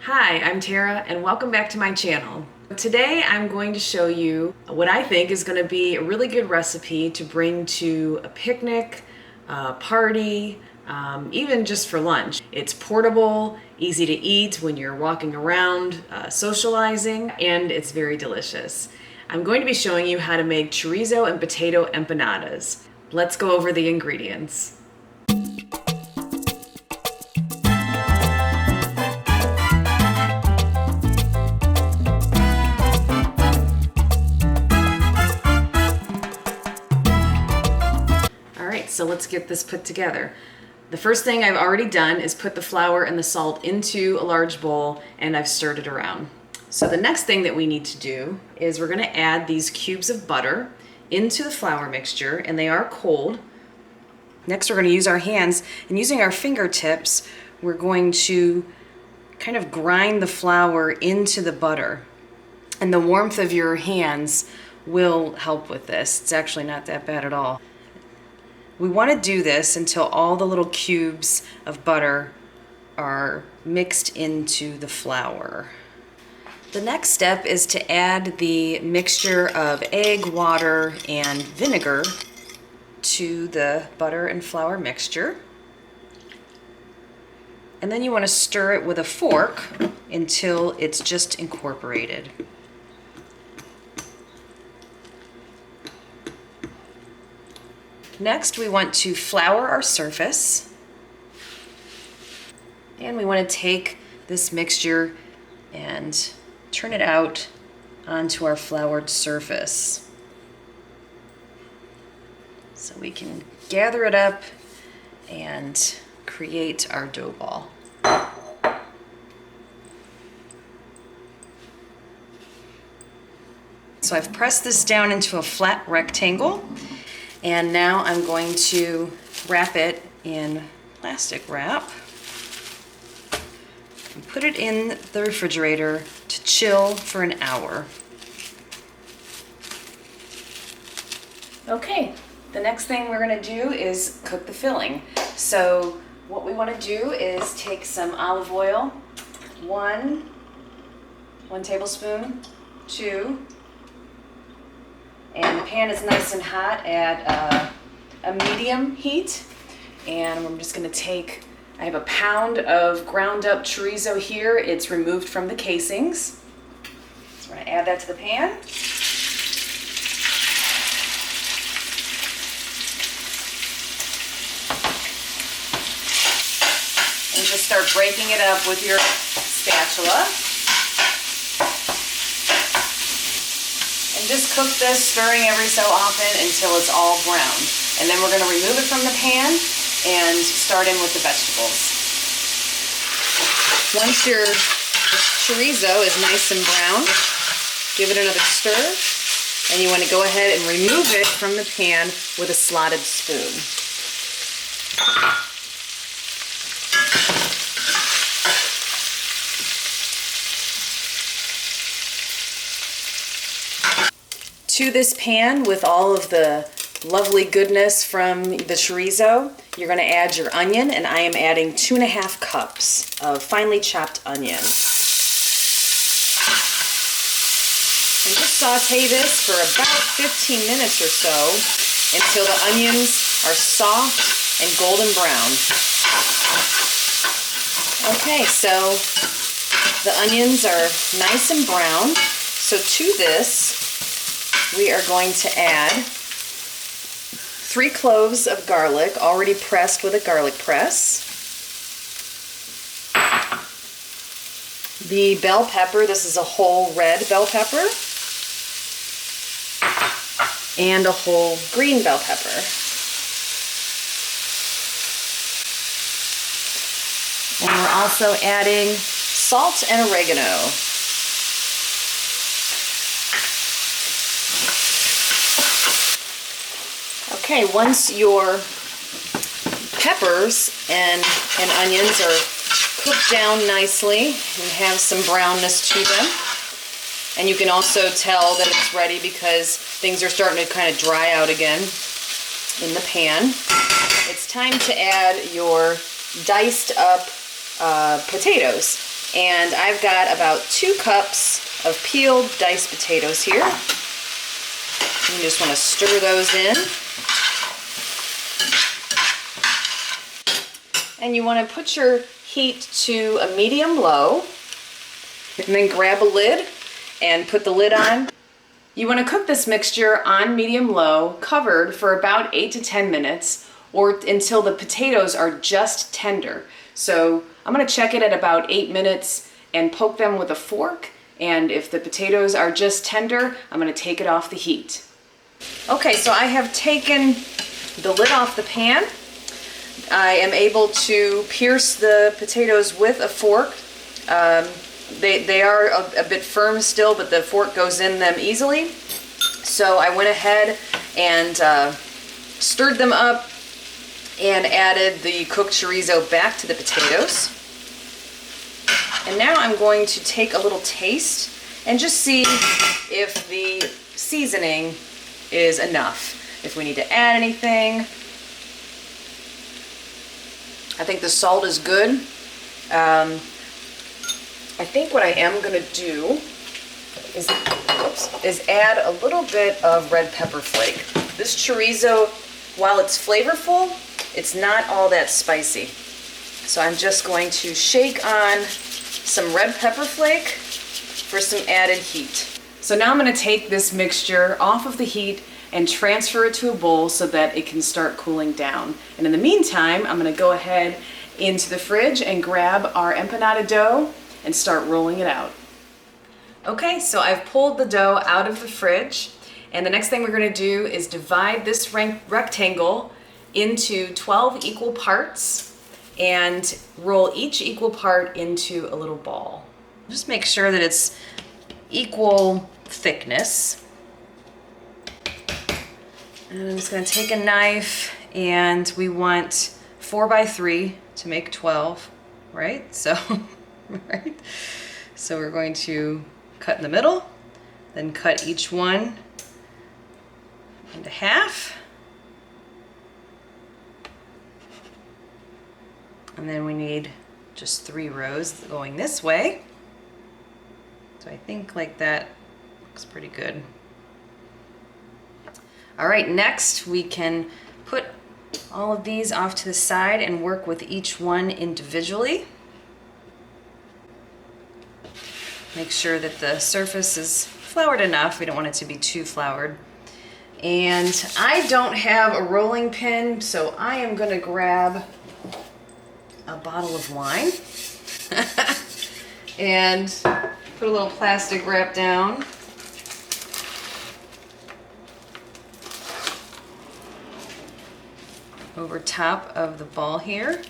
Hi, I'm Tara and welcome back to my channel. Today I'm going to show you what I think is going to be a really good recipe to bring to a picnic, a party, even just for lunch. It's portable, easy to eat when you're walking around, socializing, and it's very delicious. I'm going to be showing you how to make chorizo and potato empanadas. Let's go over the ingredients. So let's get this put together. The first thing I've already done is put the flour and the salt into a large bowl, and I've stirred it around. So the next thing that we need to do is we're going to add these cubes of butter into the flour mixture, and they are cold. Next we're going to use our hands, and using our fingertips we're going to kind of grind the flour into the butter. And the warmth of your hands will help with this. It's actually not that bad at all. We want to do this until all the little cubes of butter are mixed into the flour. The next step is to add the mixture of egg, water, and vinegar to the butter and flour mixture. And then you want to stir it with a fork until it's just incorporated. Next, we want to flour our surface, and we want to take this mixture and turn it out onto our floured surface. So we can gather it up and create our dough ball. So I've pressed this down into a flat rectangle. And now I'm going to wrap it in plastic wrap and put it in the refrigerator to chill for an hour. Okay, the next thing we're going to do is cook the filling. So what we want to do is take some olive oil, one tablespoon, two. And the pan is nice and hot at a medium heat. And I'm just going to I have a pound of ground up chorizo here. It's removed from the casings. So we're going to add that to the pan. And just start breaking it up with your spatula. Just cook this, stirring every so often until it's all brown. And then we're going to remove it from the pan and start in with the vegetables. Once your chorizo is nice and brown, give it another stir, and you want to go ahead and remove it from the pan with a slotted spoon. To this pan with all of the lovely goodness from the chorizo, you're going to add your onion, and I am adding 2.5 cups of finely chopped onion. And just saute this for about 15 minutes or so until the onions are soft and golden brown. Okay, so the onions are nice and brown. So to this, we are going to add 3 cloves of garlic, already pressed with a garlic press. The bell pepper, this is a whole red bell pepper. And a whole green bell pepper. And we're also adding salt and oregano. Okay, once your peppers and onions are cooked down nicely and have some brownness to them, and you can also tell that it's ready because things are starting to kind of dry out again in the pan, it's time to add your diced up potatoes. And I've got about 2 cups of peeled diced potatoes here. You just want to stir those in. And you want to put your heat to a medium-low, and then grab a lid and put the lid on. You want to cook this mixture on medium-low, covered for about 8 to 10 minutes, or until the potatoes are just tender. So I'm going to check it at about 8 minutes and poke them with a fork, and if the potatoes are just tender, I'm going to take it off the heat. Okay, so I have taken the lid off the pan. I am able to pierce the potatoes with a fork. They are a bit firm still, but the fork goes in them easily. So I went ahead and stirred them up and added the cooked chorizo back to the potatoes. And now I'm going to take a little taste and just see if the seasoning is enough. If we need to add anything. I think the salt is good. I think what I am going to do is add a little bit of red pepper flake. This chorizo, while it's flavorful, it's not all that spicy. So I'm just going to shake on some red pepper flake for some added heat. So now I'm going to take this mixture off of the heat and transfer it to a bowl so that it can start cooling down. And in the meantime, I'm going to go ahead into the fridge and grab our empanada dough and start rolling it out. Okay, so I've pulled the dough out of the fridge, and the next thing we're going to do is divide this rectangle into 12 equal parts and roll each equal part into a little ball. Just make sure that it's equal thickness. And I'm just going to take a knife, and we want 4 by 3 to make 12, right? So, right? So we're going to cut in the middle, then cut each one into half. And then we need just 3 rows going this way. So I think like that looks pretty good. All right, next we can put all of these off to the side and work with each one individually. Make sure that the surface is floured enough. We don't want it to be too floured. And I don't have a rolling pin, so I am going to grab a bottle of wine and put a little plastic wrap down. Over top of the ball here.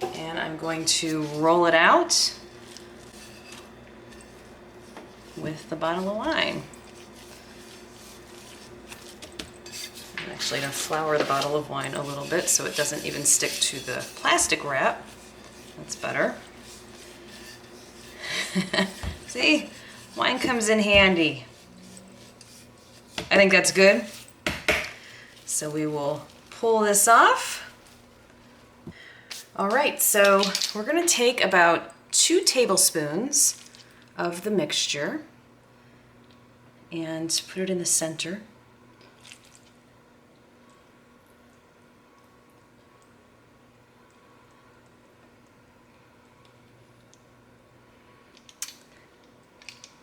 And I'm going to roll it out with the bottle of wine. I'm actually going to flour the bottle of wine a little bit so it doesn't even stick to the plastic wrap. That's better. See, wine comes in handy. I think that's good. So we will pull this off. All right, so we're going to take about 2 tablespoons of the mixture and put it in the center.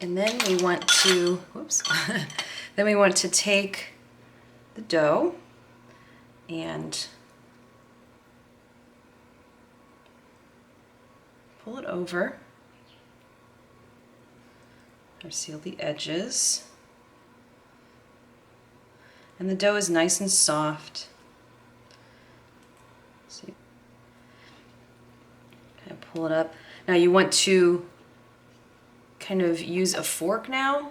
And then we want to, then we want to take the dough and pull it over or seal the edges. And the dough is nice and soft. See, kind of pull it up. Now you want to kind of use a fork now.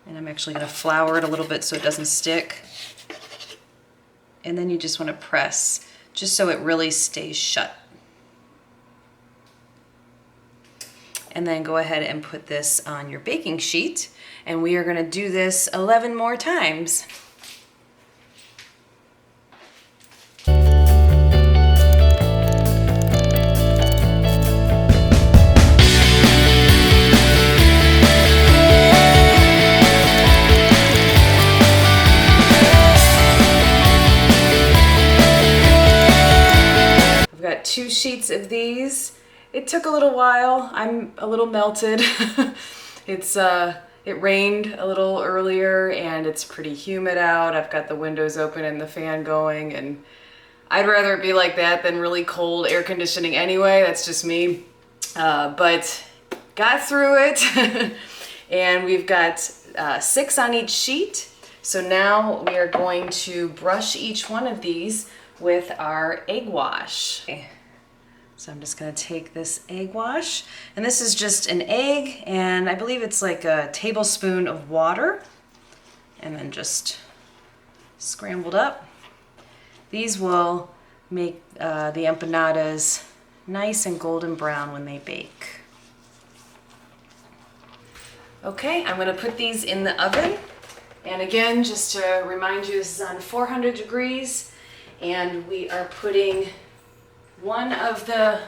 And I'm actually going to flour it a little bit so it doesn't stick. And then you just want to press just so it really stays shut. And then go ahead and put this on your baking sheet. And we are going to do this 11 more times. got 2 sheets of these. It took a little while. I'm a little melted. It rained a little earlier and it's pretty humid out. I've got the windows open and the fan going, and I'd rather it be like that than really cold air conditioning anyway. That's just me. But got through it. And we've got 6 on each sheet. So now we are going to brush each one of these with our egg wash. Okay. So I'm just gonna take this egg wash, and this is just an egg, and I believe it's like a tablespoon of water, and then just scrambled up. These will make the empanadas nice and golden brown when they bake. Okay, I'm gonna put these in the oven. And again, just to remind you, this is on 400 degrees, and we are putting one of the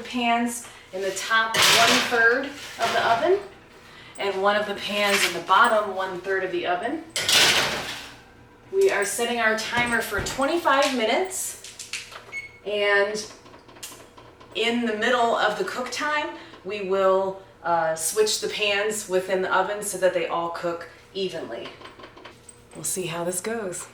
pans in the top 1/3 of the oven, and one of the pans in the bottom 1/3 of the oven. We are setting our timer for 25 minutes, and in the middle of the cook time, we will switch the pans within the oven so that they all cook evenly. We'll see how this goes.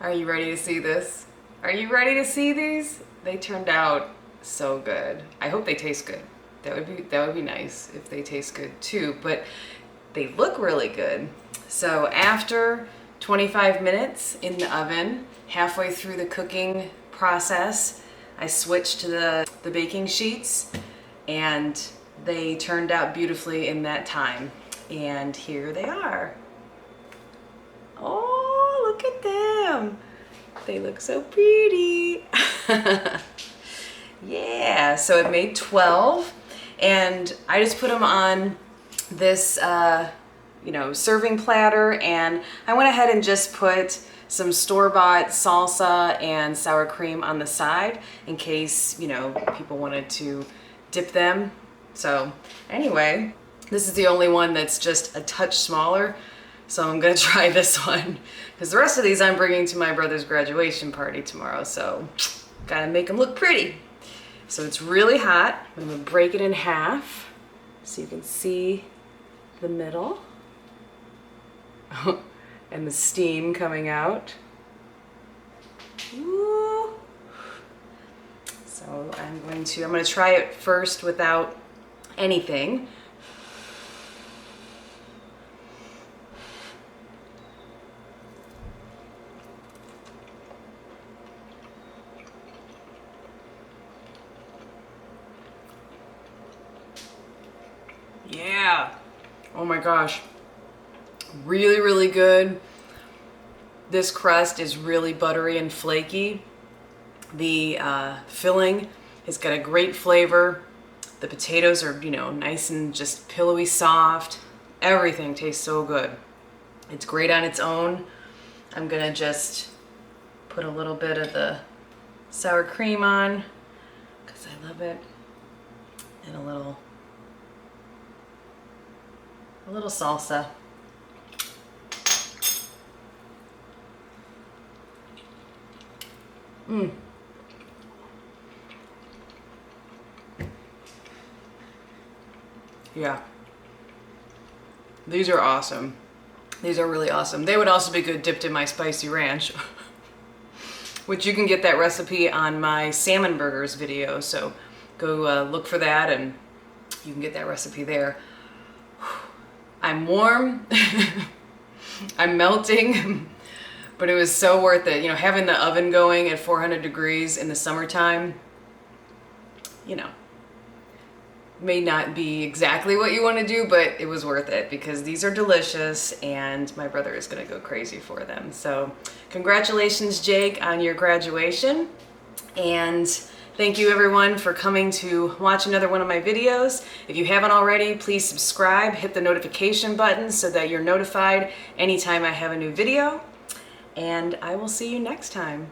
Are you ready to see this? Are you ready to see these? They turned out so good. I hope they taste good. That would be nice if they taste good too, but they look really good. So after 25 minutes in the oven, halfway through the cooking process, I switched to the baking sheets, and they turned out beautifully in that time. And here they are. Oh, look at them. They look so pretty. Yeah, so it made 12, and I just put them on this serving platter, and I went ahead and just put some store-bought salsa and sour cream on the side in case, people wanted to dip them. So anyway, this is the only one that's just a touch smaller, so I'm gonna try this one, because the rest of these I'm bringing to my brother's graduation party tomorrow, so gotta make them look pretty. So it's really hot. I'm gonna break it in half so you can see the middle and the steam coming out. Ooh. So I'm gonna try it first without anything. Yeah. Oh my gosh. Really, really good. This crust is really buttery and flaky. The filling has got a great flavor. The potatoes are, nice and just pillowy soft. Everything tastes so good. It's great on its own. I'm gonna just put a little bit of the sour cream on because I love it, and a little salsa. Yeah. These are awesome. These are really awesome. They would also be good dipped in my spicy ranch, which you can get that recipe on my salmon burgers video. So go look for that, and you can get that recipe there. I'm warm. I'm melting, but it was so worth it. Having the oven going at 400 degrees in the summertime, may not be exactly what you want to do, but it was worth it because these are delicious and my brother is going to go crazy for them. So congratulations, Jake, on your graduation. And thank you everyone for coming to watch another one of my videos. If you haven't already, please subscribe, hit the notification button so that you're notified anytime I have a new video. And I will see you next time.